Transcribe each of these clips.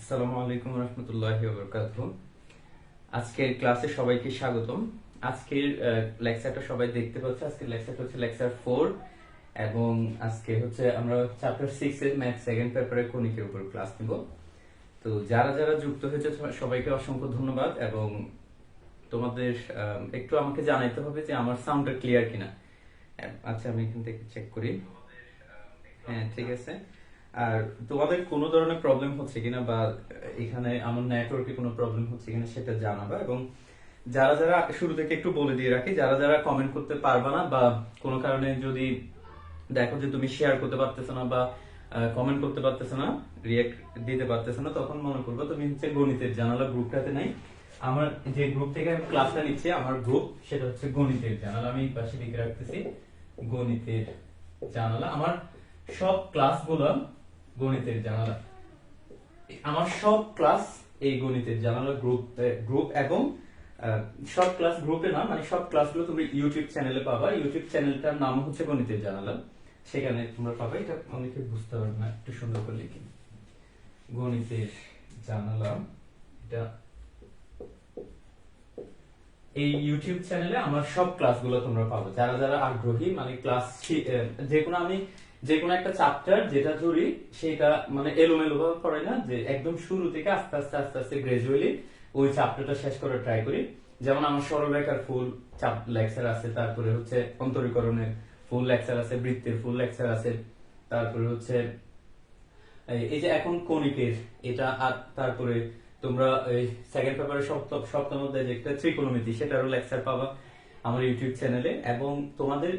আসসালামু আলাইকুম রহমতুল্লাহি ওয়া বারাকাতুহু। আজকের ক্লাসে সবাইকে স্বাগতম। আজকের লেকচারটা সবাই দেখতে পাচ্ছে। আজকের লেকচারটা হচ্ছে লেকচার 4 এবং আজকে হচ্ছে আমরা চ্যাপ্টার 6 এর ম্যাথ সেকেন্ড পেপারের কণিকের উপর ক্লাস নিব। তো যারা যারা যুক্ত হয়েছে সবাইকে অসংখ্য ধন্যবাদ এবং তোমাদের একটু আমাকে জানাইতে হবে যে আমার সাউন্ডটা ক্লিয়ার কিনা। আচ্ছা, আমি এখান থেকে চেক করি। হ্যাঁ, ঠিক আছে। আর তোমাদের কোনো ধরনের প্রবলেম হচ্ছে কিনা বা এখানে আমার নেটওয়ার্কে কোনো প্রবলেম হচ্ছে কিনা সেটা জানাবা। এবং যারা যারা শুরু থেকে একটু বলে দিয়ে রাখি, যারা যারা কমেন্ট করতে পারবা না বা কোনো কারণে যদি দেখো যে তুমি শেয়ার করতে পারতেছো না বা কমেন্ট করতে পারতেছো না, রিয়েক্ট দিতে পারতেছো না, তখন মনে করবো তুমি হচ্ছে গণিতের জানালা গ্রুপটাতে নাই। আমার যে গ্রুপ থেকে আমি ক্লাসটা নিচ্ছি, আমার গ্রুপ সেটা হচ্ছে গণিতের জানালা। আমি পাশে লিখে রাখতেছি গণিতের জানালা। আমার সব ক্লাসগুলো গণিতের জানালা, আমার সব ক্লাস এই গণিতের জানালা গ্রুপ এবং সব ক্লাস গ্রুপে না, মানে সব ক্লাসগুলো তুমি ইউটিউব চ্যানেলে পাবা। ইউটিউব চ্যানেলটার নাম হচ্ছে গণিতের জানালা, সেখানে তোমরা পাবা। এটা অনেকে বুঝতে পারবে না, একটু সুন্দর করে লিখি গণিতের জানালা। এটা এই ইউটিউব চ্যানেলে আমার সব ক্লাসগুলো তোমরা পাবো। যারা যারা আগ্রহী, মানে ক্লাস যে কোনো একটা চ্যাপ্টার যেটা ধরি সেটা মানে এলোমেলো ভাবে পড়ে না, যে একদম শুরু থেকে আস্তে আস্তে আস্তে আস্তে গ্রাজুয়ালি ওই চ্যাপ্টারটা শেষ করার ট্রাই করি। যেমন আমার সরলরেখার ফুল লেকচার আছে, তারপরে হচ্ছে অন্তরীকরণের ফুল লেকচার আছে, বৃত্তের ফুল লেকচার আছে, তারপরে হচ্ছে এই যে এখন কণিকের এটা, আর তারপরে তোমরা এই সেকেন্ড পেপারের সপ্তম অধ্যায় যেটা ত্রিকোণমিতি সেটারও লেকচার পাবা আমার ইউটিউব চ্যানেলে। এবং তোমাদের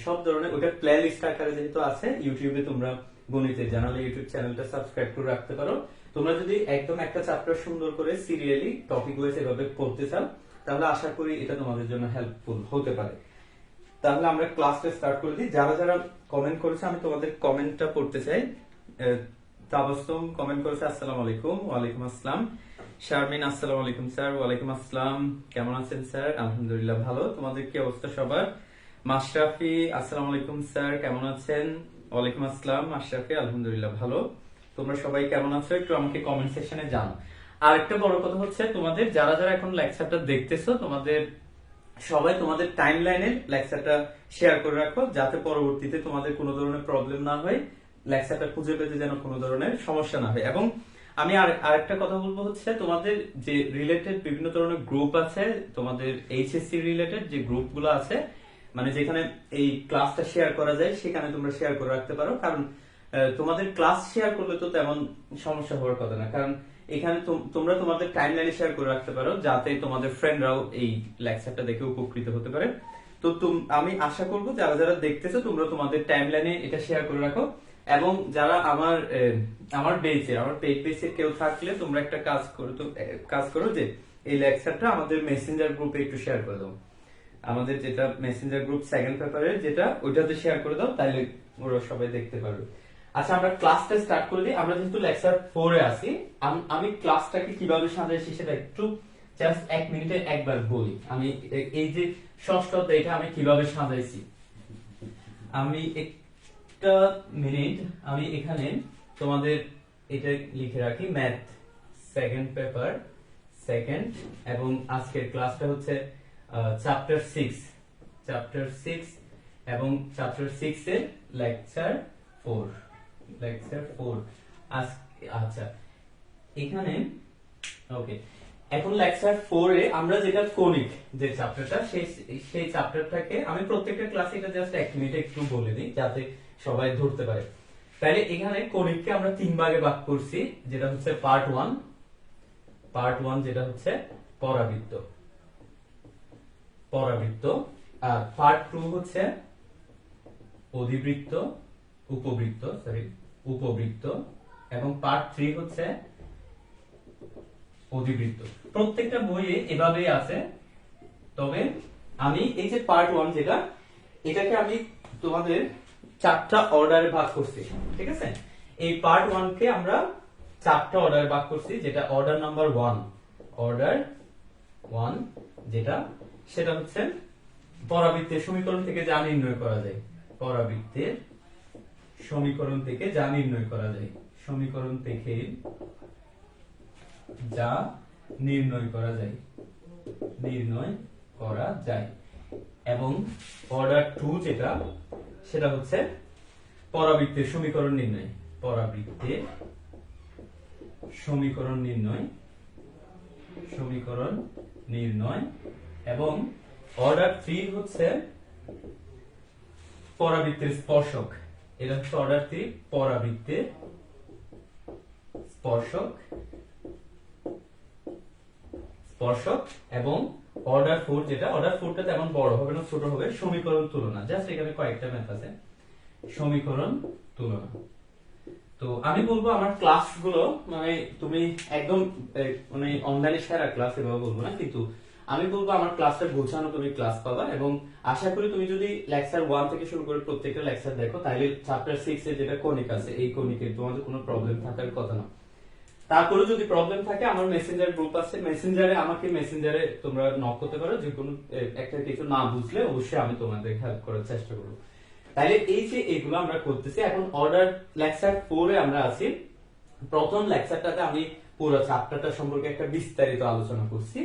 সব ধরনের ওটা প্লে লিস্ট আকারে যেহেতু আছে ইউটিউবে, তোমরা গণিতের জানালা ইউটিউব চ্যানেলটা সাবস্ক্রাইব করে রাখতে পারো। তোমরা যদি একদম একটা চ্যাপ্টার সুন্দর করে সিরিয়ালি টপিক ওয়াইজ এভাবে পড়তে চাও, তাহলে আশা করি এটা তোমাদের জন্য হেল্পফুল হতে পারে। তাহলে আমরা ক্লাসটা স্টার্ট করে দিই। যারা যারা কমেন্ট করেছে আমি তোমাদের কমেন্টটা পড়তে চাই। তাবাসসুম কমেন্ট করেছে আসসালামু আলাইকুম। ওয়ালাইকুম আসসালাম। শারমিন আসসালামু আলাইকুম স্যার। ওয়ালাইকুম আসসালাম। কেমন আছেন স্যার? আলহামদুলিল্লাহ ভালো। তোমাদের কি অবস্থা সবার? মাশরাফি আসসালামু আলাইকুম স্যার, কেমন আছেন? ওয়ালাইকুম আসসালাম মাশরাফি, আলহামদুলিল্লাহ ভালো। তোমরা সবাই কেমন আছো একটু আমাকে কমেন্ট সেকশনে জানো। আর একটা বড় কথা হচ্ছে, তোমাদের যারা যারা এখন লেকচারটা দেখতেছো, তোমাদের সবাই তোমাদের টাইম লাইনে লেকচারটা শেয়ার করে রাখো, যাতে পরবর্তীতে তোমাদের কোনো ধরনের প্রবলেম না হয়, লেকচারটা খুঁজে পেতে যেন কোনো ধরনের সমস্যা না হয়। এবং আমি আরেকটা কথা বলবো হচ্ছে, তোমাদের যে রিলেটেড বিভিন্ন ধরনের গ্রুপ আছে, তোমাদের এইচএসসি রিলেটেড যে গ্রুপগুলো আছে, মানে যেখানে এই ক্লাসটা শেয়ার করা যায়, সেখানে তোমরা শেয়ার করে রাখতে পারো। কারণ তোমাদের ক্লাস শেয়ার করলে তো তেমন সমস্যা হওয়ার কথা না, কারণ এখানে তোমরা তোমাদের টাইমলাইনে শেয়ার করে রাখতে পারো, যাতে তোমাদের ফ্রেন্ডরাও এই লেকচারটা দেখে উপকৃত হতে পারে। তো আমি আশা করবো যারা যারা দেখতেছো তোমরা তোমাদের টাইমলাইনে এটা শেয়ার করে রাখো। এবং যারা আমার পেইড বেসে কেউ থাকলে তোমরা একটা কাজ করো যে এই লেকচারটা আমাদের মেসেঞ্জার গ্রুপে একটু শেয়ার করে দাও। আমাদের যেটা মেসেঞ্জার গ্রুপ সেকেন্ড পেপারের যেটা, ওইটাতে শেয়ার করে দাও, তাহলে ওরা সবাই দেখতে পারবে। আচ্ছা, আমরা ক্লাসটা স্টার্ট করে দিই। আমরা যেহেতু লেকচার 4 এ আছি, আমি ক্লাসটাকে কিভাবে সাজাইছি সেটা একটু জাস্ট 1 মিনিটে একবার বলি। আমি এই যে ষষ্ঠ অধ্যায়টা আমি কিভাবে সাজাইছি, আমি একটা মিনিট আমি এখানে তোমাদের এটা লিখে রাখি, ম্যাথ সেকেন্ড পেপার সেকেন্ড, এবং আজকের ক্লাসটা হচ্ছে চ্যাপ্টার 6 এবং চ্যাপ্টার 6 এর লেকচার 4। আচ্ছা, এখানে ওকে। এখন লেকচার 4 এ আমরা যেটা কণিক যে চ্যাপ্টারটা, সেই চ্যাপ্টারটাকে আমি প্রত্যেকটা ক্লাসে এটা জাস্ট 1 মিনিটে একটু বলে দিই, যাতে সবাই ধরতে পারে। তাহলে এখানে কণিককে আমরা 3 ভাগে ভাগ করছি, যেটা হচ্ছে পার্ট 1 যেটা হচ্ছে পরাবৃত্ত, আর পার্ট 2 হচ্ছে অধিবৃত্ত, উপবৃত্ত, এবং পার্ট 3 হচ্ছে অধিবৃত্ত। প্রত্যেকটা বইয়ে এভাবেই আছে। তবে আমি এই যে পার্ট 1 যেটা, এটাকে আমি তোমাদের 4টা অর্ডারে ভাগ করছি, ঠিক আছে? এই পার্ট 1 কে আমরা 4টা অর্ডারে ভাগ করছি, যেটা অর্ডার নাম্বার 1, যেটা সেটা হচ্ছে পরাবৃত্তের সমীকরণ থেকে যা নির্ণয় করা যায়। সমীকরণ থেকে যা নির্ণয় করা যায়, নির্ণয় করা যায়। এবং অর্ডার 2 যেটা, সেটা হচ্ছে পরাবৃত্তের সমীকরণ নির্ণয়, পরাবৃত্তের সমীকরণ নির্ণয়, সমীকরণ নির্ণয়। এবং অর্ডার 3 হচ্ছে পরাবৃত্তের স্পর্শক, এটা হচ্ছে অর্ডার 3 পরাবৃত্তের স্পর্শক, স্পর্শক। এবং অর্ডার 4 যেটা, অর্ডার 4টা তেমন বড় হবে না, ছোট হবে, সমীকরণ তুলনা। জাস্ট এখানে কয়েকটা ম্যাথ আছে, সমীকরণ তুলনা। তো আমি বলবো আমার ক্লাসগুলো মানে তুমি একদম মানে অনলাইনে সেরা ক্লাস এভাবে বলবো না, কিন্তু আমি বলবো আমার ক্লাসটা গোছানো তুমি ক্লাস পাবা। এবং আশা করি তুমি যদি লেকচার 1 থেকে শুরু করে প্রত্যেকটা লেকচার দেখো, তাহলে চ্যাপ্টার 6 এ যেটা কনিক আছে, এই কনিকের তোমাদের কোনো প্রবলেম থাকার কথা না। তারপরে যদি প্রবলেম থাকে, আমার মেসেঞ্জার গ্রুপ আছে, মেসেঞ্জারে তোমরা নক করতে পারো, যে কোনো একটা কিছু না বুঝলে অবশ্যই আমি তোমাদের হেল্প করার চেষ্টা করবো। তাইলে এই যে এগুলো আমরা করতেছি, এখন অর্ডার লেকচার 4 এ আমরা আছি। প্রথম লেকচারটাতে আমি পুরো চ্যাপ্টারটা সম্পর্কে একটা বিস্তারিত আলোচনা করছি,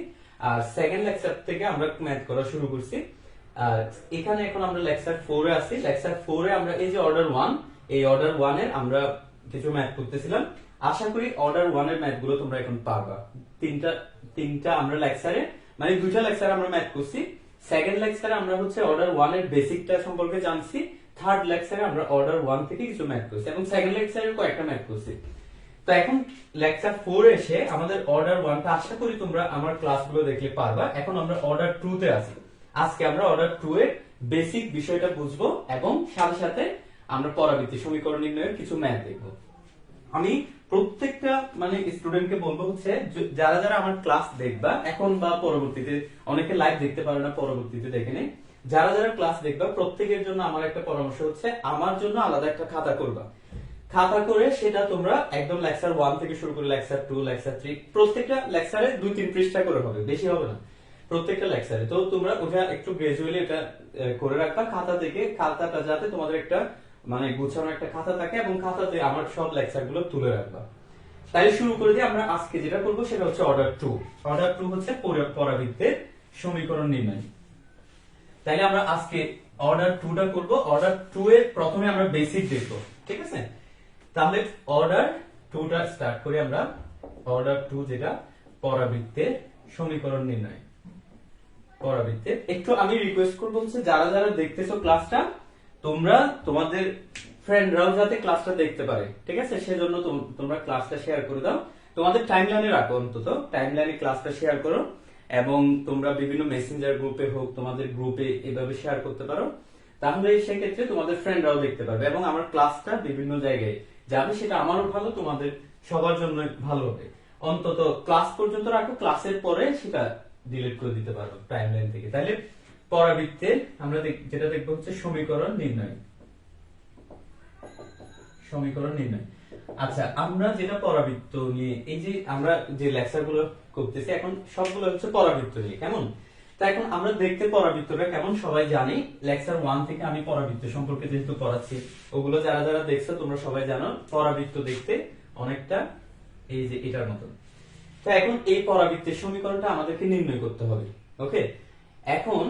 আর সেকেন্ড লেকচার থেকে আমরা ম্যাথ করা শুরু করছি। আর এখানে এখন আমরা লেকচার 4 এ আছি। লেকচার 4 এ আমরা এই যে অর্ডার 1, এই অর্ডার 1 এর আমরা কিছু ম্যাথ করতেছিলাম। আশা করি অর্ডার 1 এর ম্যাথ গুলো তোমরা এখন পারবা। তিনটা আমরা লেকচারে মানে দুইটা লেকচারে আমরা ম্যাথ করছি। সেকেন্ড লেকচারে আমরা হচ্ছে অর্ডার 1 এর বেসিকটা সম্পর্কে জানছি। থার্ড লেকচারে আমরা অর্ডার 1 থেকে কিছু ম্যাথ করছি, এবং সেকেন্ড লেকচারে কয়েকটা ম্যাথ করছি। তো এখন লেকচার 4 এসে আমাদের অর্ডার 1টা আশা করি তোমরা আমার ক্লাসগুলো দেখলে পারবা। এখন আমরা অর্ডার 2 তে আছি। আজকে আমরা অর্ডার 2 এর বেসিক বিষয়টা বুঝবো, এবং সাথে সাথে আমরা পরাবৃত্তি সমীকরণ নির্ণয়ের কিছু ম্যাথ দেখবো। আমি প্রত্যেকটা মানে স্টুডেন্টকে বলবো হচ্ছে, যারা যারা আমার ক্লাস দেখবা এখন বা পরবর্তীতে, অনেকে লাইভ দেখতে পারে না, পরবর্তীতে দেখে নেই, যারা যারা ক্লাস দেখবা প্রত্যেকের জন্য আমার একটা পরামর্শ হচ্ছে, আমার জন্য আলাদা একটা খাতা করবা। খাতা করে সেটা তোমরা একদম লেকচার 1 থেকে শুরু করে লেকচার 2, লেকচার 3, প্রত্যেকটা লেকচারে 2-3 পৃষ্ঠা করে হবে, বেশি হবে না প্রত্যেকটা লেকচারে। তো তোমরা ওটা একটু গ্রাজুয়ালি এটা করে রাখবা খাতা থেকে, খাতাটা যাতে তোমাদের একটা মানে গুছানো একটা খাতা থাকে, এবং খাতাতে আমার সব লেকচার গুলো তুলে রাখবা। তাই শুরু করে দিয়ে আমরা আজকে যেটা করবো সেটা হচ্ছে অর্ডার 2। অর্ডার 2 হচ্ছে পরাবৃত্তের সমীকরণ নির্ণয়। তাইলে আমরা আজকে অর্ডার 2টা করব। অর্ডার 2 এর প্রথমে আমরা বেসিক দেখব, ঠিক আছে? তাহলে অর্ডার 2টা স্টার্ট করি আমরা। অর্ডার 2 যেটা পরাবৃত্তের সমীকরণ নির্ণয়, পরাবৃত্তের। একটু আমি রিকোয়েস্ট করবো হচ্ছে, যারা যারা দেখতেছো ক্লাসটা, তোমরা তোমাদের ফ্রেন্ডরাও যাতে ক্লাসটা দেখতে পারে, ঠিক আছে? সেজন্য তোমরা ক্লাসটা শেয়ার করে দাও, তোমাদের টাইমলাইনে রাখো, অন্তত টাইমলাইনে ক্লাসটা শেয়ার করো। এবং তোমরা বিভিন্ন মেসেঞ্জার গ্রুপে হোক, তোমাদের গ্রুপে এভাবে শেয়ার করতে পারো, তাহলে সেক্ষেত্রে তোমাদের ফ্রেন্ডরাও দেখতে পারবে, এবং আমার ক্লাসটা বিভিন্ন জায়গায় যাবে, সেটা আমারও ভালো, তোমাদের সবার জন্য ভালো হবে। অন্তত ক্লাস পর্যন্ত রাখো, ক্লাসের পরে সেটা ডিলিট করে দিতে পারো টাইমলাইন থেকে। তাহলে পরাবৃত্তের আমরা যেটা দেখবো হচ্ছে সমীকরণ নির্ণয়, সমীকরণ নির্ণয়। আচ্ছা, আমরা যেটা পরাবৃত্ত নিয়ে এই যে আমরা যে লেকচার গুলো করতেছি, এখন সবগুলো হচ্ছে পরাবৃত্ত নিয়ে, কেমন? তা এখন আমরা দেখতে পরাবৃত্তটা কেমন সবাই জানি। লেকচার 1 থেকে আমি পরাবৃত্ত সম্পর্কে যেহেতু পড়াচ্ছি, ওগুলো যারা যারা দেখছো তোমরা সবাই জানো পরাবৃত্ত দেখতে অনেকটা এই যে এটার মতো। তো এখন এই পরাবৃত্তের সমীকরণটা আমাদেরকে নির্ণয় করতে হবে, ওকে? এখন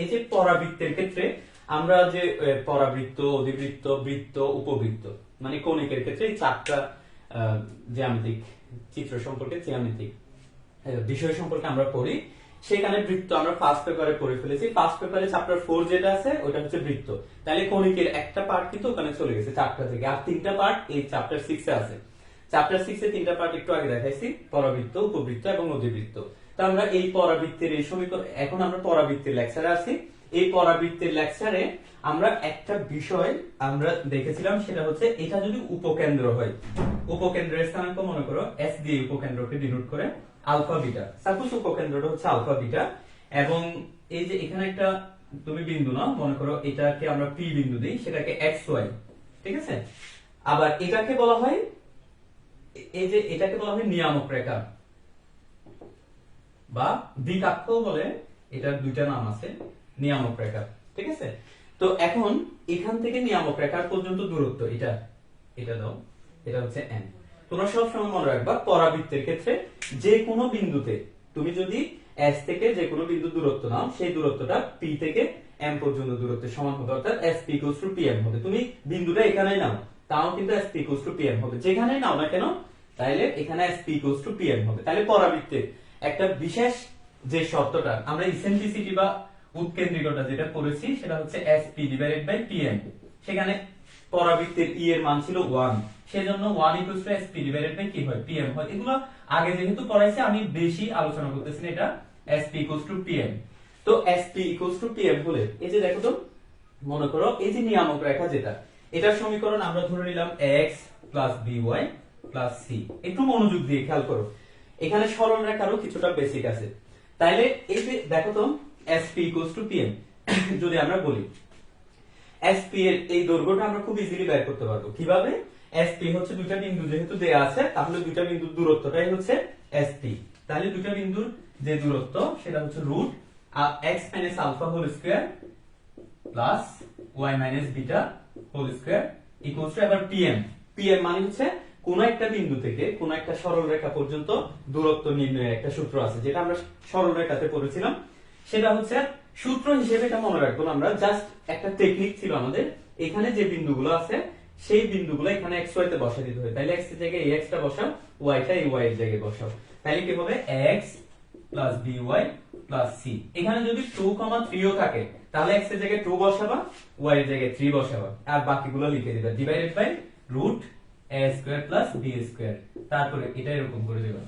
এই যে পরাবৃত্তের ক্ষেত্রে আমরা যে পরাবৃত্ত, অধিবৃত্ত, বৃত্ত, উপবৃত্ত মানে কৌণিকের ক্ষেত্রে এই 4টা জ্যামিতিক চিত্র সম্পর্কে, জ্যামিতিক বিষয় সম্পর্কে আমরা পড়ি। সেখানে বৃত্ত আমরা ফার্স্ট পেপারে পড়ে ফেলেছি। ফার্স্ট পেপারে চ্যাপ্টার 4 যেটা আছে ওটা হচ্ছে বৃত্ত। তাহলে কৌণিকের একটা পার্ট কিন্তু ওখানে চলে গেছে 4টা থেকে, আর 3টা পার্ট এই চ্যাপ্টার 6 এ আছে। চ্যাপ্টার 6 এ 3টা পার্ট একটু আগে দেখাইছি, পরাবৃত্ত, উপবৃত্ত এবং অধিবৃত্ত। তো আমরা এই পরাবৃত্তের এই সমীকরণ, এখন আমরা পরাবৃত্তের লেকচারে আছি। এই পরাবৃত্তের লেকচারে আমরা একটা বিষয় আমরা দেখেছিলাম, সেটা হচ্ছে এটা যদি উপকেন্দ্র হয়, উপকেন্দ্রের স্থানাঙ্ক মনে করো s দিয়ে উপকেন্দ্রকে ডিনোট করে আলফা বিটা। সাপোজ উপকেন্দ্রটা হচ্ছে আলফা বিটা, এবং এই যে এখানে একটা তুমি বিন্দু নাও, মনে করো এটাকে আমরা পি বিন্দু দিই, সেটাকে xy, ঠিক আছে? আবার এটাকে বলা হয়, এই যে এটাকে বলা হয় নিয়ামক রেখা বা দ্বিকাক্ষ বলে, এটার দুইটা নাম আছে, নিয়ামক রেখা, ঠিক আছে? তো এখন এখান থেকে নিয়ামক রেখার পর্যন্ত দূরত্ব এটা দাও, এটা হচ্ছে n। তো তোমরা সবসময় মনে রাখবা পরাবৃত্তের ক্ষেত্রে যে কোনো বিন্দুতে তুমি যদি S থেকে যে কোনো বিন্দু দূরত্ব নাও, সেই দূরত্বটা P থেকে M পর্যন্ত দূরত্বের সমান হবে, অর্থাৎ SP = PM হবে। তুমি বিন্দুটা এখানেই নাও, তাও কিন্তু SP = PM হবে, যেখানেই নাও না কেন তাইলে এখানে SP = PM হবে। তাহলে পরাবৃত্তের একটা বিশেষ যে শর্তটা আমরা ইসেন্ট্রিসিটি বা উৎকেন্দ্রিকতা যেটা পড়েছি সেটা হচ্ছে SP/PM। সেখানে পরাবৃত্তের E এর মান ছিল 1, সেজন্য 1 = SP/কি হয়, PM হয়। এগুলো আগে যেহেতু পড়াইছি আমি বেশি আলোচনা করতেছি না, এটা SP = PM। তো SP = PM হলে এই যে দেখো তো, মনে করো এই যে নিয়ামক রেখা যেটা, এটার সমীকরণ আমরা ধরে নিলাম x + by + c। একটু মনোযোগ দিয়ে খেয়াল করো, এখানে সরল রেখারও কিছুটা বেসিক আছে। তাইলে এই যে দেখো তো SP = PM যদি আমরা বলি, SP এর এই দৈর্ঘ্যটা আমরা খুব ইজিলি বের করতে পারবো। কিভাবে? SP হচ্ছে দুইটা বিন্দু যেহেতু দেয়া আছে, তাহলে দুইটা বিন্দুর দূরত্বটাই হচ্ছে SP। তাহলে দুইটা বিন্দুর যে দূরত্ব সেটা হচ্ছে x - α² + y - β² এবার PM। PM মানে হচ্ছে কোন একটা বিন্দু থেকে কোন একটা সরল রেখা পর্যন্ত দূরত্ব নির্ণয়ের একটা সূত্র আছে, যেটা আমরা সরল রেখাতে পড়েছিলাম। সেটা হচ্ছে সূত্র হিসেবে এটা মনে রাখবো আমরা, জাস্ট একটা টেকনিক ছিল আমাদের। এখানে যে বিন্দুগুলো আছে সেই বিন্দুগুলো এখানে x y তে বসাই দিতে হয়। তাহলে x এর জায়গায় x টা বসাও, y টা এই y এর জায়গায় বসাও। তাহলে কি হবে? x + by + c। এখানে যদি 2, 3 ও থাকে তাহলে x এর জায়গায় 2 বসাবা, y এর জায়গায় 3 বসাবা, আর বাকিগুলো লিখে দিবা √a² + b²। তারপরে এটা এরকম করে দিবা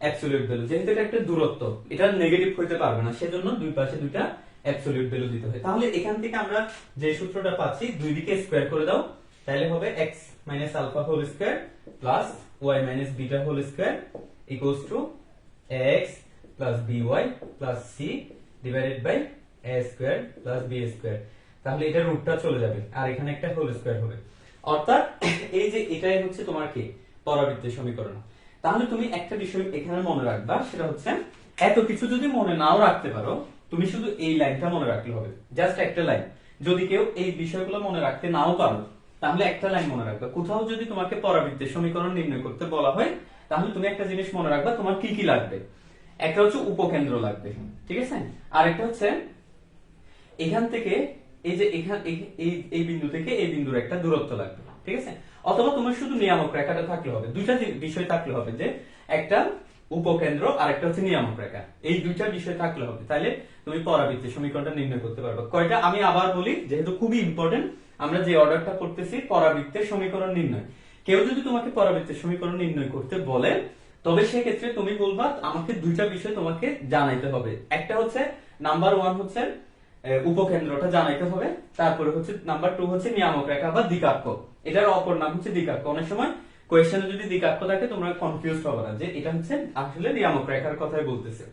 অ্যাবসলিউট ভ্যালু। যেহেতু এটা একটা দূরত্ব, এটা নেগেটিভ হইতে পারবে না, সেজন্য দুই পাশে দুইটা অ্যাবসলিউট ভ্যালু দিতে হয়। তাহলে এখান থেকে আমরা যে সূত্রটা পাচ্ছি, দুই দিকে স্কয়ার করে দাও, তাহলে হবে x - α² + y - β² = x + by + c / a² + b²। তাহলে এটা রুটটা চলে যাবে আর এখানে একটা হোল স্কয়ার হবে। অর্থাৎ এই যে এটাই হচ্ছে তোমার কি পরাবৃত্তের সমীকরণ। তাহলে তুমি একটা বিষয় এখানে মনে রাখবা, সেটা হচ্ছে এত কিছু যদি মনে নাও রাখতে পারো, তুমি শুধু এই লাইনটা মনে রাখলে হবে, জাস্ট একটা লাইন। যদি কেউ এই বিষয়গুলো মনে রাখতে নাও পারো, তাহলে একটা লাইন মনে রাখবা। কোথাও যদি তোমাকে পরাবৃত্তের সমীকরণ নির্ণয় করতে বলা হয়, তাহলে তুমি একটা জিনিস মনে রাখবা, তোমার কি কি লাগবে। একটা হচ্ছে উপকেন্দ্র লাগবে, ঠিক আছে, আর একটা হচ্ছে এখান থেকে এই যে এই বিন্দু থেকে এই বিন্দুর একটা দূরত্ব লাগবে, ঠিক আছে। অথবা তোমার শুধু নিয়ামক রেখাটা থাকলে হবে, দুইটা বিষয় থাকলে হবে, যে একটা উপকেন্দ্র আর একটা হচ্ছে নিয়ামক রেখা, এই দুইটা বিষয় থাকলে হবে। তাহলে তুমি পরাবৃত্তের সমীকরণটা নির্ণয় করতে পারবে। কয়টা আমি আবার বলি, যেহেতু খুবই ইম্পর্টেন্ট, আমরা যে অর্ডারটা করতেছি পরাবৃত্তের সমীকরণ নির্ণয়। কেউ যদি তোমাকে পরাবৃত্তের সমীকরণ নির্ণয় করতে বলে, তবে সেক্ষেত্রে তুমি বলবা আমাকে দুইটা বিষয় তোমাকে জানাইতে হবে। একটা হচ্ছে নাম্বার 1 হচ্ছে উপকেন্দ্রটা জানাইতে হবে, তারপরে হচ্ছে নাম্বার 2 হচ্ছে নিয়ামক রেখা বা দ্বিকাক্ষ। এটার অপর নাম হচ্ছে দ্বিকাক্ষ। অনেক সময় কোয়েশ্চেনে যদি দ্বিকাক্ষ থাকে তোমরা কনফিউজ হবে না যে এটা হচ্ছে আসলে নিয়ামক রেখার কথাই বলতেছে।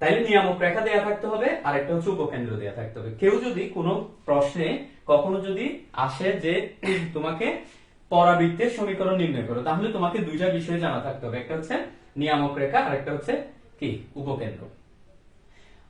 তাইলে নিয়ামক রেখা দেয়া থাকতে হবে আর একটা হচ্ছে উপকেন্দ্র দেয়া থাকতে হবে। কেউ যদি কোনো প্রশ্নে কখনো যদি আসে যে তোমাকে পরাবৃত্তের সমীকরণ নির্ণয় করো, তাহলে তোমাকে দুইটা বিষয় জানা থাকতে হবে, একটা হচ্ছে নিয়ামক রেখা আর একটা হচ্ছে কি উপকেন্দ্র।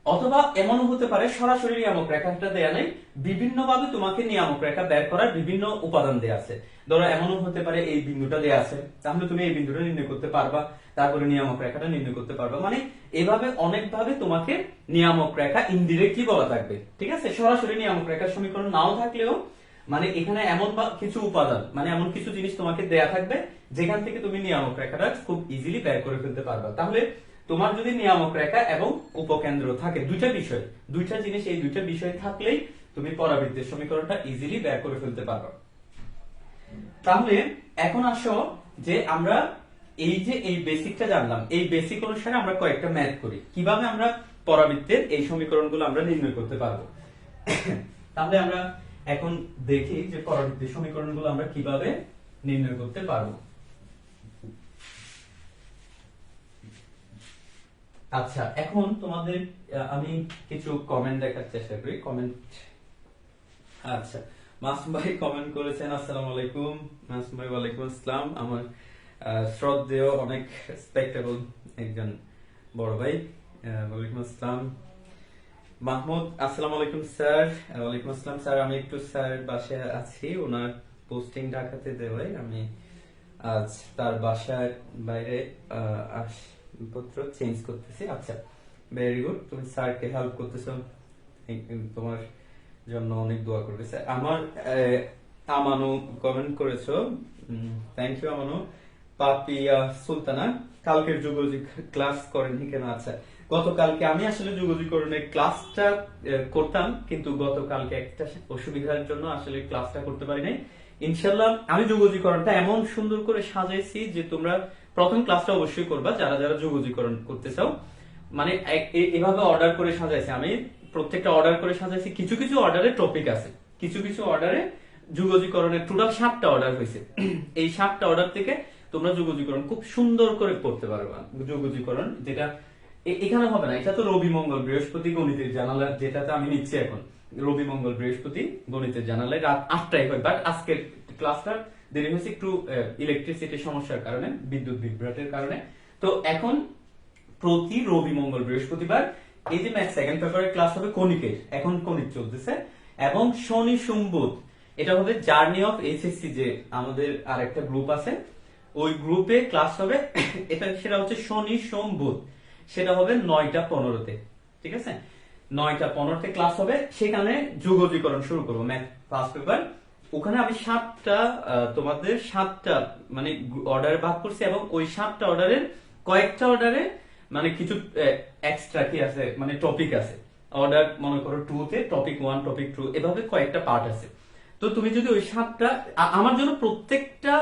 অথবা এমনও হতে পারে সরাসরি নিয়ামক রেখাটা দেয়া নেই, বিভিন্ন ভাবে তোমাকে নিয়ামক রেখা বের করার বিভিন্ন উপাদান দেয়া আছে। ধরো এমনও হতে পারে এই বিন্দুটা দেয়া আছে, তাহলে তুমি এই বিন্দুটা নির্ণয় করতে পারবা, তারপরে নিয়ামক রেখাটা নির্ণয় করতে পারবা। মানে এভাবে অনেক ভাবে তোমাকে নিয়ামক রেখা ইনডিরেক্টলি বলা থাকবে, ঠিক আছে। সরাসরি নিয়ামক রেখার সমীকরণ নাও থাকলেও মানে এখানে এমন কিছু উপাদান, মানে এমন কিছু জিনিস তোমাকে দেয়া থাকবে যেখান থেকে তুমি নিয়ামক রেখাটা খুব ইজিলি বের করে ফেলতে পারবা। তাহলে তোমার যদি নিয়ামক রেখা এবং উপকেন্দ্র থাকে, দুইটা বিষয়, দুইটা জিনিস, এই দুইটা বিষয় থাকলেই তুমি পরাবৃত্তের সমীকরণটা ইজিলি বের করে ফেলতে পারবে। তাহলে এখন আসো যে আমরা এই যে এই বেসিকটা জানলাম, এই বেসিক অনুসারে আমরা কয়েকটা ম্যাথ করি, কিভাবে আমরা পরাবৃত্তের এই সমীকরণগুলো আমরা নির্ণয় করতে পারবো। তাহলে আমরা এখন দেখি যে পরাবৃত্তের সমীকরণগুলো আমরা কিভাবে নির্ণয় করতে পারবো। আচ্ছা, এখন তোমাদের আমি কিছু কমেন্ট দেখার চেষ্টা করি। কমেন্ট, আচ্ছা, মাসুম ভাই কমেন্ট করেছেন, আসসালামু আলাইকুম। মাসুম ভাই ওয়ালাইকুম আসসালাম। আমার শ্রদ্ধেয় অনেক রেসপেক্টেবল একজন বড় ভাই, ওয়ালাইকুম আসসালাম। মাহমুদ, আসসালামু আলাইকুম স্যার। ওয়ালাইকুম আসসালাম স্যার। আমি একটু স্যার বাসায় আছি, ওনার পোস্টিং ঢাকাতে দেওয়ায় আমি আজ তার বাসার বাইরে আসপত্র চেঞ্জ করতেছি। আচ্ছা, ভেরি গুড, তুমি স্যারকে হেল্প করতেছো, তোমার জন্য অনেক দোয়া করতেছে। আমার আমানু কমেন্ট করেছো, থ্যাংক ইউ আমানু। পাপিয়া সুলতানা, কালকের যুগজি ক্লাস করেননি কেন? আচ্ছা, গতকালকে আমি আসলে যুগজীকরণের ক্লাসটা করতাম, কিন্তু গতকালকে একটা অসুবিধার জন্য আসলে ক্লাসটা করতে পারি নাই। ইনশাল্লাহ আমি যুগজীকরণটা এমন সুন্দর করে সাজাইছি যে তোমরা প্রথম ক্লাসটা অবশ্যই করবা যারা যারা যুগজীকরণ করতে চাও। মানে এভাবে অর্ডার করে সাজাইছি আমি, প্রত্যেকটা অর্ডার করে সাজাইছি। কিছু কিছু অর্ডারে টপিক আছে, কিছু কিছু অর্ডারে যুগজীকরণের টোটাল 7টা অর্ডার হয়েছে। এই 7টা অর্ডার থেকে তোমরা যুগজীকরণ খুব সুন্দর করে পড়তে পারবা। যুগজীকরণ যেটা এখানে হবে না, এটা তো রবি মঙ্গল বৃহস্পতি গণিতের জানালা, যেটাতে আমি নিচ্ছি এখন। রবি মঙ্গল বৃহস্পতি গণিতের জানালায় রাত 8টায় হয়, বাট আজকের ক্লাসটা দেরি হয়েছে একটু ইলেকট্রিসিটির সমস্যার কারণে, বিদ্যুৎ বিভ্রাটের কারণে। তো এখন প্রতি রবি মঙ্গল বৃহস্পতিবার এই যে ম্যাথ সেকেন্ড পেপারের ক্লাস হবে কণিকের, এখন কণিক চলতেছে, এবং শনি সোম বুধ এটা হবে জার্নি অফ এইচএসসি, যে আমাদের আর একটা গ্রুপ আছে, ওই গ্রুপে ক্লাস হবে। এটা সেটা হচ্ছে শনি সোম বুধ, সেটা হবে 9টা 15-তে, ঠিক আছে? 9টা 15-তে ক্লাস হবে, সেখানে যুগজীকরণ শুরু করবো, ম্যাথ ফার্স্ট পেপার। ওখানে আমি 7টা তোমাদের 7টা মানে অর্ডারে ভাগ করছি, এবং ওই 7টা অর্ডারের কয়েকটা অর্ডারে মানে কিছু এক্সট্রা কি আছে, মানে টপিক আছে। অর্ডার মনে করো 2-তে টপিক 1 টপিক 2 এভাবে কয়েকটা পার্ট আছে। তো তুমি যদি ওই 7টা আমার জন্য প্রত্যেকটা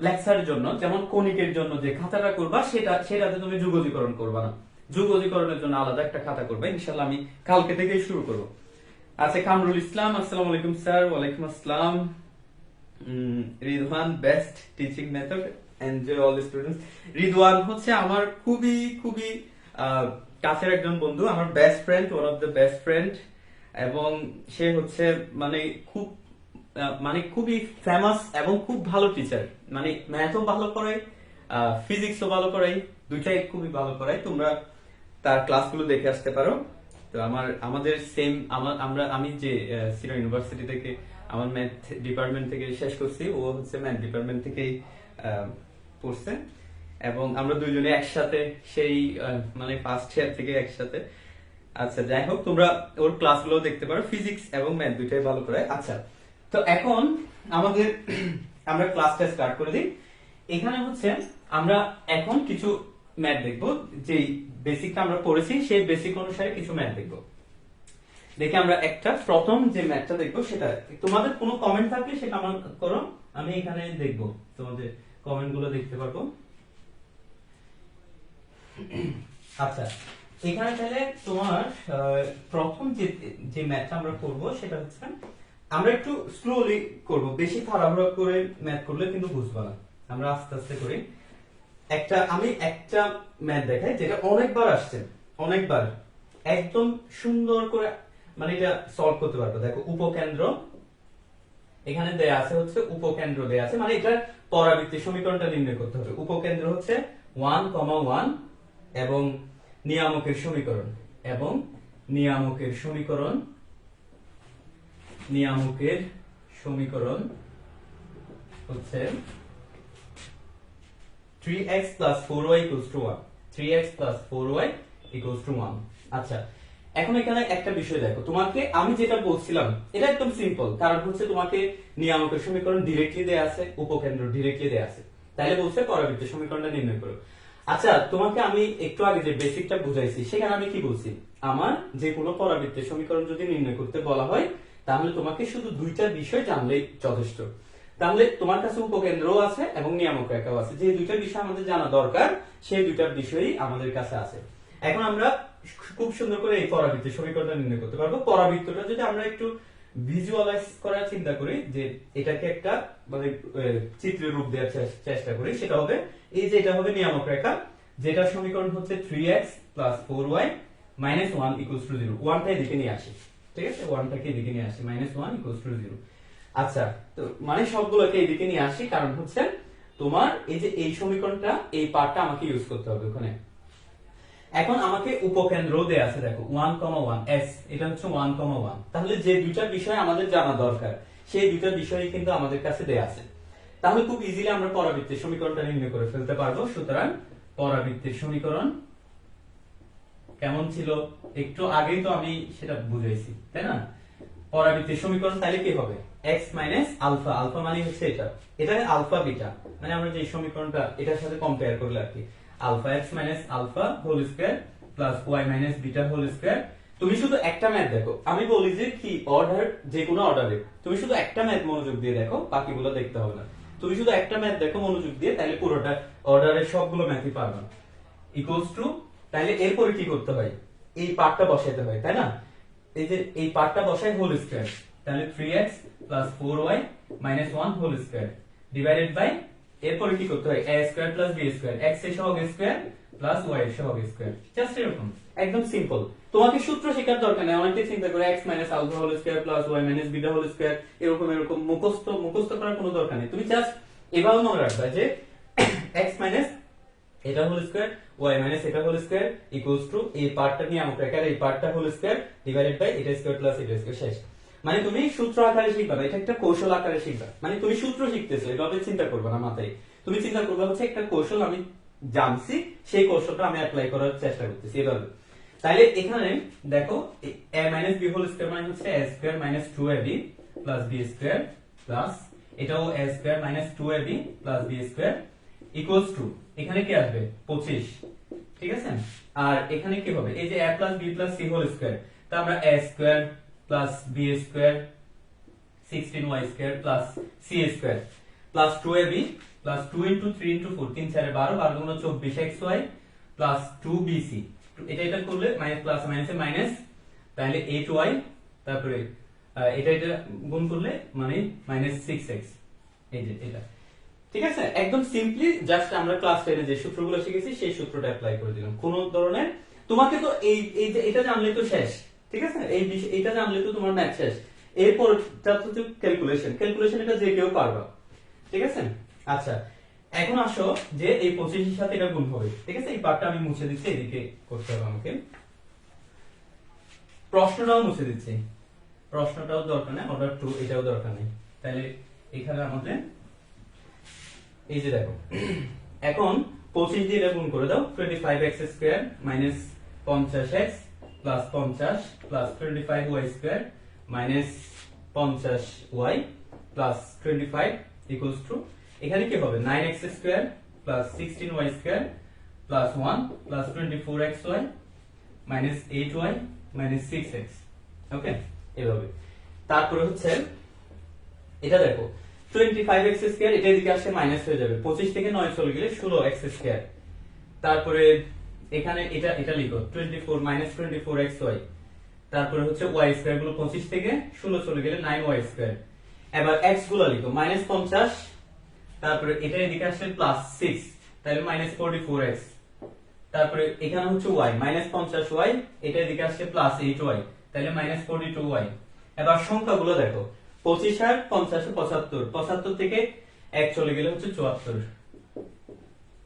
লেকচারের জন্য, যেমন কণিকের জন্য যে খাতাটা করবা সেটাতে তুমি যুগজীকরণ করবা না, যুগজীকরণের জন্য আলাদা একটা খাতা করবে। ইনশাআল্লাহ আমি কালকে থেকেই শুরু করব। আচ্ছা, কামরুল ইসলাম, আসসালামু আলাইকুম স্যার। ওয়ালাইকুম আসসালাম। Ridwan, best teaching method, enjoy all students. Ridwan হচ্ছে আমার খুবই খুবই কাছের একজন বন্ধু, আমার best friend, one of the best friend, এবং সে হচ্ছে মানে খুবই ফেমাস এবং খুব ভালো টিচার। মানে ম্যাথও ভালো করায়, ফিজিক্সও ভালো করাই, দুইটাই খুবই ভালো করাই। তোমরা তার ক্লাসগুলো দেখে আসতে পারো। তো আমাদের সেম আমি যে সিলেট ইউনিভার্সিটি থেকে আমার ম্যাথ ডিপার্টমেন্ট থেকে শেষ করছি, ও হচ্ছে ম্যাথ ডিপার্টমেন্ট থেকেই পড়ছে, এবং আমরা দুইজনে একসাথে সেই মানে ফার্স্ট ইয়ার থেকে একসাথে। আচ্ছা, যাই হোক, তোমরা ওর ক্লাসগুলো দেখতে পারো, ফিজিক্স এবং ম্যাথ দুইটাই ভালো করায়। আচ্ছা, তো এখন আমরা ক্লাসটা স্টার্ট করে দিই। এখানে হচ্ছে আমরা এখন কিছু ম্যাথ দেখবো, যে বেসিকটা আমরা পড়েছি সেই বেসিক অনুসারে কিছু ম্যাথ দেখবো। দেখে আমরা একটা প্রথম যে ম্যাথটা দেখবো, সেটা তোমাদের কোনো কমেন্ট থাকলে সেটা আমার করো, আমি এখানে দেখবো, তোমাদের কমেন্ট গুলো দেখতে পারবো। আচ্ছা, এখানে তাহলে তোমার প্রথম যে ম্যাথটা আমরা করবো সেটা হচ্ছে, আমরা একটু স্লোলি করব, বেশি তাড়াহুড়ো করে ম্যাথ করলে কিন্তু বুঝবা না, আমরা আস্তে আস্তে করি। আমি একটা ম্যাথ দেখাই যেটা অনেকবার আসছে, অনেকবার একদম সুন্দর করে মানে এটা সলভ করতে পারবে। দেখো, উপকেন্দ্র এখানে দেয়া আছে, হচ্ছে উপকেন্দ্র দেয়া আছে, মানে এটা পরাবৃত্তির সমীকরণটা নির্ণয় করতে হবে। উপকেন্দ্র হচ্ছে 1,1 এবং নিয়ামকের সমীকরণ, এবং নিয়ামকের সমীকরণ হচ্ছে 3x plus 4y equals to 1, 3x plus 4y equals to 1। আচ্ছা, এখন এখানে একটা বিষয় দেখো, তোমাকে আমি যেটা বলছিলাম এটা একদম সিম্পল, কারণ হচ্ছে তোমাকে নিয়ামকের সমীকরণ ডিরেক্টলি দেয়া আছে, উপকেন্দ্র ডিরেক্টলি দেয়া আছে, তাইলে বলছে পরাবৃত্তির সমীকরণটা নির্ণয় করো। আচ্ছা, তোমাকে আমি একটু আগে যে বেসিকটা বুঝাইছি, সেখানে আমি কি বলছি, আমার যে কোনো পরাবৃত্তির সমীকরণ যদি নির্ণয় করতে বলা হয়, তাহলে তোমাকে শুধু দুইটা বিষয় জানলেই যথেষ্ট। তাহলে তোমার কাছে উপকেন্দ্রও আছে এবং নিয়ামক রেখাও আছে, যে দুইটা বিষয় আমাদের জানা দরকার, সেই দুইটা বিষয়ই আমাদের কাছে আছে। এখন আমরা খুব সুন্দর করে এই পরাবৃত্তির সমীকরণটা নির্ণয় করতে পারবো। পরাবৃত্তটা যদি আমরা একটু ভিজুয়ালাইজ করার চিন্তা করি, যে এটাকে একটা মানে চিত্রের রূপ দেওয়ার চেষ্টা করি, সেটা হবে এই যে এটা হবে নিয়ামক রেখা, যেটা সমীকরণ হচ্ছে 3x plus 4y minus 1 equals to 0। 1টা এদিকে নিয়ে আসি, ঠিক আছে, 1টাকে এদিকে নিয়ে আসি, minus 1 equals to 0। আচ্ছা, তো মানে সবগুলোকে এদিকে নিয়ে আসি, কারণ হচ্ছে তোমার এই যে এই সমীকরণটা, এই পার্টটা আমাকে ইউজ করতে হবে ওখানে। এখন আমাকে উপকেন্দ্র দেয়া আছে, দেখো 1,1 s, এটা হচ্ছে 1,1। তাহলে যে দুইটা বিষয় আমাদের জানা দরকার, সেই দুইটা বিষয় কিন্তু আমাদের কাছে দেয়া আছে। তাহলে খুব ইজিলি আমরা পরাবৃত্তের সমীকরণটা নির্ণয় করে ফেলতে পারবো। সুতরাং পরাবৃত্তের সমীকরণ কেমন ছিল একটু আগেই তো আমি সেটা বুঝাইছি, তাই না? পরাবৃত্তের সমীকরণ তাহলে কি হবে, x মাইনাস আলফা, আলফা মানে হচ্ছে এটা আলফা বিটা, মানে আমরা যে সমীকরণটা এটার সাথে কম্পেয়ার করলে আর কি, alpha x minus alpha whole square plus y minus beta whole square. তুমি শুধু একটা ম্যাথ দেখো, আমি বলি যে কি অর্ডার, যে কোনো অর্ডারে তুমি শুধু একটা ম্যাথ মনোযোগ দিয়ে দেখো, বাকিগুলো দেখতে হবে না। তুমি শুধু একটা ম্যাথ দেখো মনোযোগ দিয়ে, তাহলে পুরোটা অর্ডারের সবগুলো ম্যাথই পারবে। ইকুয়ালস টু, তাহলে এরপরে কি করতে হয়, এই পার্টটা বসাইতে হয়, তাই না? এই যে এই পার্টটা বসাই হোল স্কয়ার, তাহলে 3x 4y 1 whole square divided by, এরপরে কি করতে হয় a square b square, x এর সহগ স্কয়ার y এর সহগ স্কয়ার। জাস্ট এরকম, একদম সিম্পল। তোমাকে সূত্র শেখার দরকার নেই। অনেকে চিন্তা করে x alpha whole square y beta whole square, এরকম মুখস্থ করার কোনো দরকার নেই। তুমি জাস্ট এভাবে মনে রাখবা যে x এটা হোল স্কয়ার y এটা হোল স্কয়ার ইকুয়ালস টু এই পার্টটা নিয়ে আমরা এখানে এই পার্টটা হোল স্কয়ার ডিভাইডেড বাই এটা স্কয়ার প্লাস এটা স্কয়ার। শেষ। মানে তুমি সূত্র আকারে শিখবা না, এটা একটা কৌশল আকারে শিখবা। মানে তুমি সূত্র শিখতেছো, এভাবে চিন্তা করবে না মাথায়। তুমি চিন্তা করবে হচ্ছে একটা কৌশল আমি জানছি, সেই কৌশলটা আমি অ্যাপ্লাই করার চেষ্টা করতেছি এভাবে। তাহলে এখানে দেখো a minus b whole square মানে হচ্ছে a square minus 2ab plus b square plus এটাও a square minus 2ab plus b square equals to, এখানে কি আসবে 25, ঠিক আছে? আর এখানে কি হবে, এই যে a plus b plus c whole square, তা আমরা a square plus b square 16y square plus c square plus 2ab plus 2 into 3 into 4 3 4 12 12 গুণ 24xy প্লাস 2bc, এটা করলে মাইনাস প্লাস মাইনাসে মাইনাস, তাহলে 8y, তারপরে এটা গুণ করলে মানে মাইনাস 6x, এই যে এটা, ঠিক আছে? একদম সিম্পলি জাস্ট আমরা ক্লাস 10 এ যে সূত্রগুলো শিখেছি সেই সূত্রটা অ্যাপ্লাই করে দিলাম। কোন ধরনের, তোমাকে তো এই যে এটা জানলে তো শেষ, ঠিক আছে? এটা জানলে তো তোমার ম্যাথ শেষ। এরপরটা তো ক্যালকুলেশন এটা যে কেউ পারবা, ঠিক আছে? আচ্ছা, এখন আসো যে এই 25 এর সাথে এটা গুণ হবে, ঠিক আছে? এই পার্টটা আমি মুছে দিচ্ছি, এদিকে করতে হবে আমাকে। প্রশ্নটাও মুছে দিচ্ছি, প্রশ্নটাও দরকার নেই, অর্ডার 2 এটাও দরকার নেই। তাহলে এখানে আমাদের এই যে দেখো, এখন 25 দিয়ে এটা গুণ করে দাও, 25x square minus 50x plus 50 plus 25y square minus 50y plus 25 equals to, এখানে কি হবে 9x square plus 16y square plus 1 plus 24xy minus 8y minus 6x। ওকে, এভাবে। তারপরে হচ্ছে এটা দেখো 25x স্কয়ার, এটা এদিকে আসলে মাইনাস হয়ে যাবে, 25 থেকে 9 চলে গেলে 16x স্কয়ার। তারপরে এখানে এটা লিখো 24 মাইনাস 24xy, তারপরে হচ্ছে y স্কয়ার গুলো 25 থেকে 16 চলে গেলে 9y স্কয়ার। এবার x গুলো লিখো মাইনাস 50, তারপরে এটা এদিকে আসলে প্লাস 6, তাহলে মাইনাস 44x। তারপরে এখানে হচ্ছে y মাইনাস 50y, এটা এদিকে আসলে প্লাস 8y, তাহলে মাইনাস 42y। এবার সংখ্যাগুলো দেখো, 25 আর 50 75, 75 থেকে 1 চলে গেলে হচ্ছে 74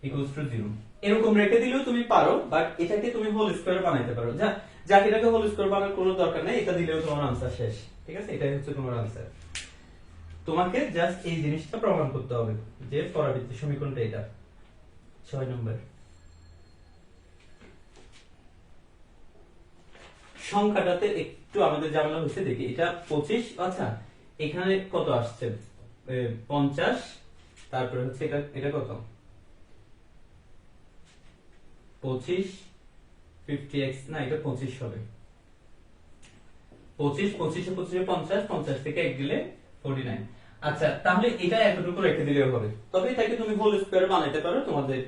ইকুয়ালস টু 0। এরকম রেখে দিলেও তুমি পারো, বাট এটাকে তুমি হোল স্কয়ার বানাইতে পারো। যাক এটাকে হোল স্কয়ার বানানোর কোনো দরকার নেই, এটা দিলেও তোমার आंसर শেষ, ঠিক আছে? এটাই হচ্ছে তোমার आंसर। তোমাকে জাস্ট এই জিনিসটা প্রমাণ করতে হবে যে পরাবৃত্তের সমীকরণটা এটা। 6 নম্বর সংখ্যাটাতে একটু আমাদের ঝামেলা হচ্ছে, দেখি এটা 25, আচ্ছা এখানে কত আসছে 50, তারপরে হচ্ছে এটা কত 25 50x, না এটা 25 হবে, 25 25 25 50, 50 থেকে 1 দিলে 49। আচ্ছা, তাহলে এটা এতটুকু রেখে দিলেও হবে, তবে এটাকে তুমি হোল স্কয়ার বানাইতে পারো, তোমাদের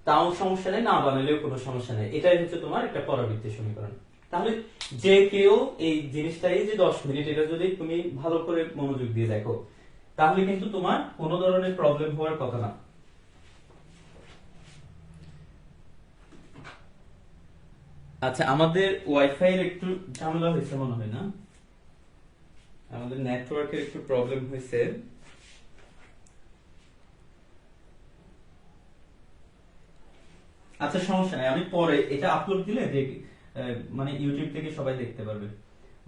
তাও সমস্যা নেই, না বানাইলেও কোনো সমস্যা নেই। এটাই হচ্ছে তোমার একটা পরাবৃত্তের সমীকরণ। তাহলে যে কেউ এই জিনিসটাই যে 10 মিনিট এটা যদি তুমি ভালো করে মনোযোগ দিয়ে দেখো, তাহলে কিন্তু তোমার কোনো ধরনের প্রবলেম হওয়ার কথা না। আচ্ছা, আমাদের ওয়াইফাই এর একটু ঝামেলা হয়েছে মনে হয়, না আমাদের নেটওয়ার্কের একটু প্রবলেম হয়েছে। আচ্ছা সমস্যা নাই, আমি পরে এটা আপলোড দিলে মানে ইউটিউব থেকে সবাই দেখতে পারবে।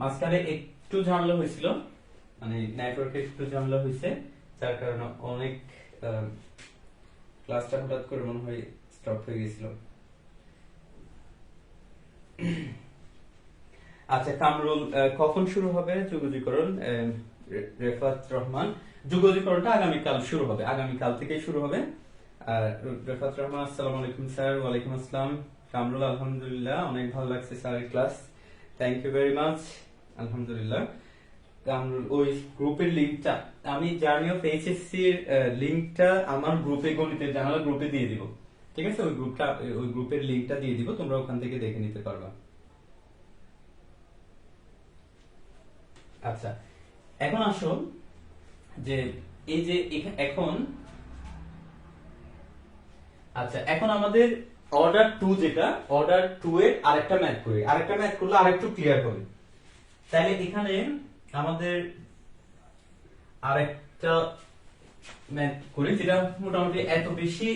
মাঝখানে একটু ঝামেলা হয়েছিল, মানে নেটওয়ার্কে একটু ঝামেলা হয়েছে, যার কারণে অনেক ক্লাসটা হঠাৎ করে মনে হয় স্টপ হয়ে গেছিল। আচ্ছা, কামরুল, কখন শুরু হবে যুগজীকরণ? রেফাত রহমান, যুগজীকরণটা আগামীকাল শুরু হবে, আগামীকাল থেকেই শুরু হবে। রেফাত রহমান, আসসালামু আলাইকুম স্যার। ওয়ালাইকুম আসসালাম। কামরুল, আলহামদুলিল্লাহ, অনেক ভালো লাগছে স্যারের class, thank you very much. আলহামদুলিল্লাহ। কামরুল, ওই গ্রুপের লিংকটা আমি জার্নি অফ এইচএসসি এর লিংকটা আমার গ্রুপে, গণিতের জানালা গ্রুপে দিয়ে দিব, ঠিক আছে? ওই গ্রুপের লিংকটা দিয়ে দিব, তোমরা ওখান থেকে দেখে নিতে পারবা। আচ্ছা, এখন আসো যে এই যে এখন, আচ্ছা এখন আমাদের অর্ডার 2, যেটা অর্ডার 2 এর আরেকটা ম্যাথ করি, আরেকটা ম্যাথ করলে আরেকটু ক্লিয়ার হবে। তাহলে এখানে আমাদের আরেকটা ম্যাথ করি, যেটা মোটামুটি এত বেশি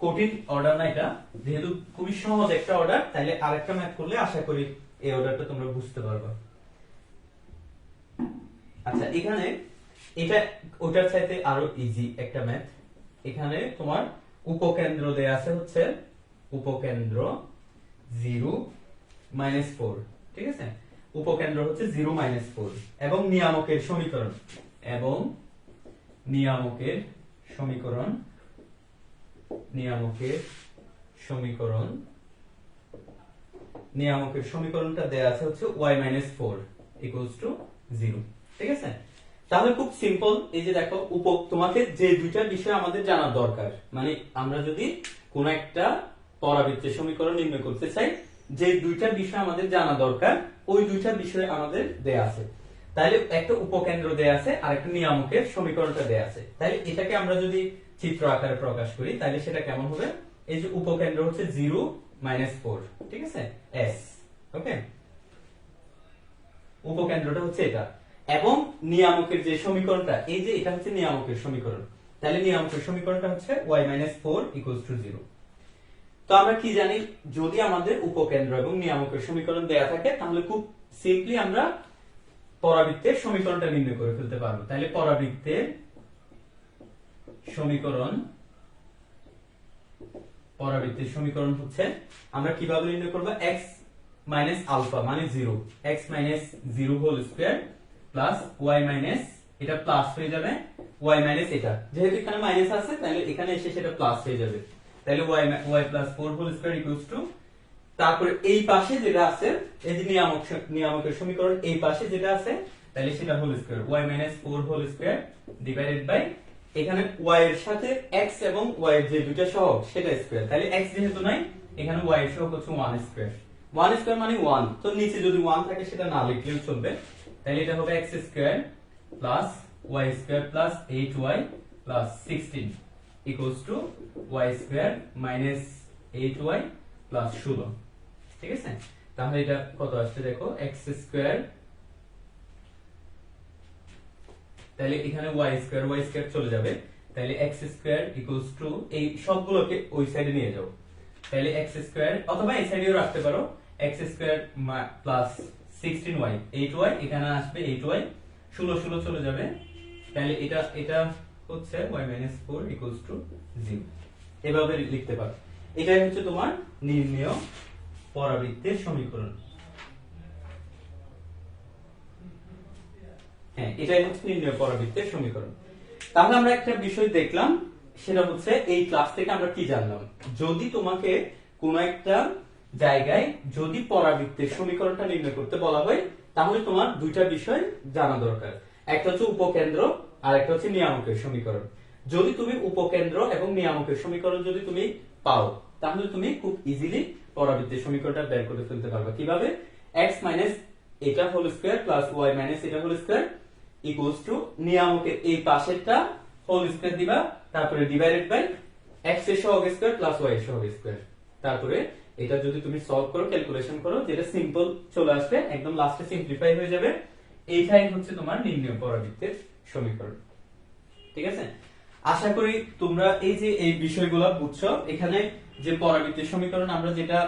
কঠিন অর্ডার না, এটা যেহেতু খুবই সহজ একটা অর্ডার, তাহলে আরেকটা ম্যাথ করলে আশা করি এই অর্ডারটা তোমরা বুঝতে পারবা। আচ্ছা, এখানে এটা ওটার চাইতে আরো ইজি একটা ম্যাথ। এখানে তোমার উপকেন্দ্র দেয়া আছে হচ্ছে উপকেন্দ্র 0, -4, ঠিক আছে? উপকেন্দ্র হচ্ছে 0, -4 এবং নিয়ামকের সমীকরণ, এবং নিয়ামকের সমীকরণ, নিয়ামকের সমীকরণ, নিয়ামকের সমীকরণটা দেয়া আছে হচ্ছে y - 4 = 0, ঠিক আছে? তাহলে খুব সিম্পল। এই যে দেখো, তোমাকে যে দুইটা বিষয় আমাদের জানার দরকার, মানে আমরা যদি কোন একটা পরাবৃত্তের সমীকরণ নির্ণয় করতে চাই, যে দুইটা বিষয় আমাদের জানা দরকার, ওই দুইটা বিষয় আমাদের দেয়া আছে। তাহলে একটা উপকেন্দ্র দেয়া আছে আর একটা নিয়ামকের সমীকরণটা দেয়া আছে। তাহলে এটাকে আমরা যদি চিত্র আকারে প্রকাশ করি, তাহলে সেটা কেমন হবে? এই যে উপকেন্দ্র হচ্ছে 0, -4, ঠিক আছে? s, ওকে? উপকেন্দ্রটা হচ্ছে এটা, এবং নিয়ামকের যে সমীকরণটা, এই যে এটা হচ্ছে নিয়ামকের সমীকরণ। তাহলে নিয়ামকের সমীকরণটা হচ্ছে y - 4 = 0। তো আমরা কি জানি, যদি আমাদের উপকেন্দ্র এবং নিয়ামকের সমীকরণ দেয়া থাকে, তাহলে খুব সিম্পলি আমরা পরাবৃত্তের সমীকরণটা নির্ণয় করে ফেলতে পারবো। তাহলে পরাবৃত্তের সমীকরণ, পরাবৃত্তের সমীকরণ হচ্ছে আমরা কিভাবে নির্ণয় করব? x - α মানে 0, x - 0 whole square plus y - এটা প্লাস হয়ে যাবে, y - এটা যেহেতু এখানে মাইনাস আছে, তাহলে এখানে এসে সেটা প্লাস হয়ে যাবে। তাহলে y + 4 হোল স্কয়ার = তারপরে এই পাশে যেটা আছে, এই যে নিয়ামকের সমীকরণ, এই পাশে যেটা আছে, তাহলে সেটা whole square, y - 4 whole square divided by এখানে y এর সাথে x এবং y এর যে দুইটা সহগ সেটা স্কয়ার। তাহলে x যেহেতু নাই, এখানে y এর সহগ হচ্ছে 1 স্কয়ার। 1 স্কয়ার মানে 1, তো নিচে যদি 1 থাকে সেটা না লিখলেও চলবে। তাহলে এটা হবে x square plus y square plus 8y plus 16 = y square minus 8y plus 16, ঠিক আছে? তাহলে এটা কত আসছে দেখো, x স্কয়ার, তাহলে এখানে y স্কয়ার চলে যাবে, তাহলে x স্কয়ার = এই সবগুলোকে ওই সাইডে নিয়ে যাও। তাহলে x স্কয়ার, অথবা এই সাইডেও রাখতে পারো, x square plus 16y, 8y এখানে আসবে 8y, 16 চলে যাবে। তাহলে এটা হচ্ছে y - 4 = 0, এভাবে লিখতে পারো। এটাই হচ্ছে তোমার নির্ণেয় পরাবৃত্তের সমীকরণ। হ্যাঁ, এটাই হচ্ছে নির্ণেয় পরাবৃত্তের সমীকরণ। তাহলে আমরা একটা বিষয় দেখলাম, সেটা হচ্ছে এই ক্লাস থেকে আমরা কি জানলাম? যদি তোমাকে কোন একটা জায়গায় যদি পরাবৃত্তের সমীকরণটা নির্ণয় করতে বলা হয়, তাহলে তোমার দুইটা বিষয় জানা দরকার, একটা হচ্ছে উপকেন্দ্র আর একটা হচ্ছে নিয়ামকের সমীকরণ। যদি তুমি উপকেন্দ্র এবং নিয়ামকের সমীকরণ যদি তুমি পাও, তাহলে তুমি খুব ইজিলি পরাবৃত্তের সমীকরণটা বের করে ফেলতে পারবে। কিভাবে? x - এটা হোল স্কয়ার প্লাস y - এটা হোল স্কয়ার = নিয়ামকের এই পাশেরটা হোল স্কয়ার দিবা, তারপরে ডিভাইডেড বাই x এর সহগ স্কয়ার প্লাস y এর সহগ স্কয়ার। তারপরে এটা যদি তুমি সলভ করো, ক্যালকুলেশন করো, যেটা সিম্পল চলে আসবে, একদম লাস্টে সিম্পলিফাই হয়ে যাবে। এইটাই হচ্ছে তোমার নির্ণেয় পরাবৃত্তের সমীকরণ, ঠিক আছে? আশা করি তোমরা এই যে এই বিষয়গুলো বুঝছো। এখানে যে পরাবৃত্তের সমীকরণ আমরা যেটা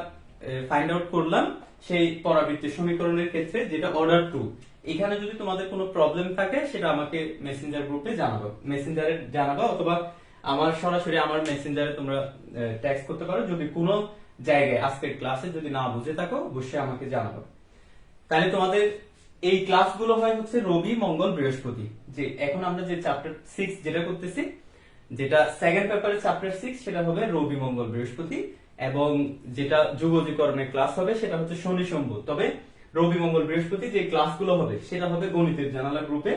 ফাইন্ড আউট করলাম, সেই পরাবৃত্তের সমীকরণের ক্ষেত্রে যেটা অর্ডার 2, এখানে যদি তোমাদের কোনো প্রবলেম থাকে সেটা আমাকে মেসেঞ্জার গ্রুপে মেসেঞ্জারে জানাবো, অথবা আমার সরাসরি আমার মেসেঞ্জারে তোমরা টেক্সট করতে পারো। যদি কোনো জায়গায় আজকের ক্লাসে যদি না বুঝে থাকো অবশ্যই আমাকে জানাবো। তাহলে তোমাদের এই ক্লাসগুলো হয় হচ্ছে রবি, মঙ্গল, বৃহস্পতি। যে এখন আমরা যে চ্যাপ্টার 6 যেটা করতেছি, যেটা সেকেন্ড পেপারের চ্যাপ্টার 6, সেটা হবে রবি, মঙ্গল, বৃহস্পতি। এবং যেটা যুগজীকরণের ক্লাস হবে সেটা হচ্ছে শনি, সোম। তবে রবি, মঙ্গল, বৃহস্পতি যে ক্লাসগুলো হবে সেটা হবে গণিতের জানালা গ্রুপে,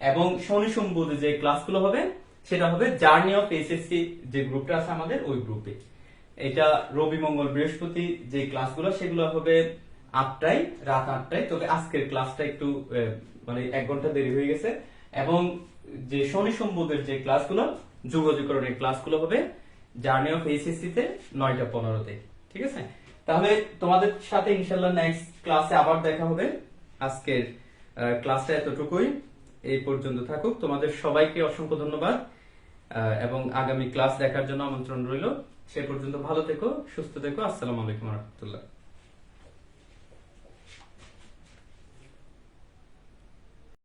এবং শনি, সোম যে ক্লাসগুলো হবে সেটা হবে জার্নি অফ এসএসসি যে গ্রুপটা আছে আমাদের, ওই গ্রুপে। এটা রবি, মঙ্গল, বৃহস্পতি যে ক্লাসগুলো সেগুলো হবে 8টায়, রাত 8টায়। তবে আজকের ক্লাসটা একটু মানে 1 ঘন্টা দেরি হয়ে গেছে। এবং যে শনি, সোম যে ক্লাসগুলো যুগজীকরণের ক্লাসগুলো হবে জার্নি অফ এসএসসি তে 9টা 15-তে। ঠিক আছে, তাহলে তোমাদের সাথে ইনশাআল্লাহ নেক্সট ক্লাসে আবার দেখা হবে। আজকের ক্লাসটা এতটুকুই, এই পর্যন্ত থাকুক। তোমাদের সবাইকে অসংখ্য ধন্যবাদ এবং আগামী ক্লাস দেখার জন্য আমন্ত্রণ রইল। সে পর্যন্ত ভালো থেকো, সুস্থ থেকো। আসসালামু আলাইকুম ওয়া রাহমাতুল্লাহ।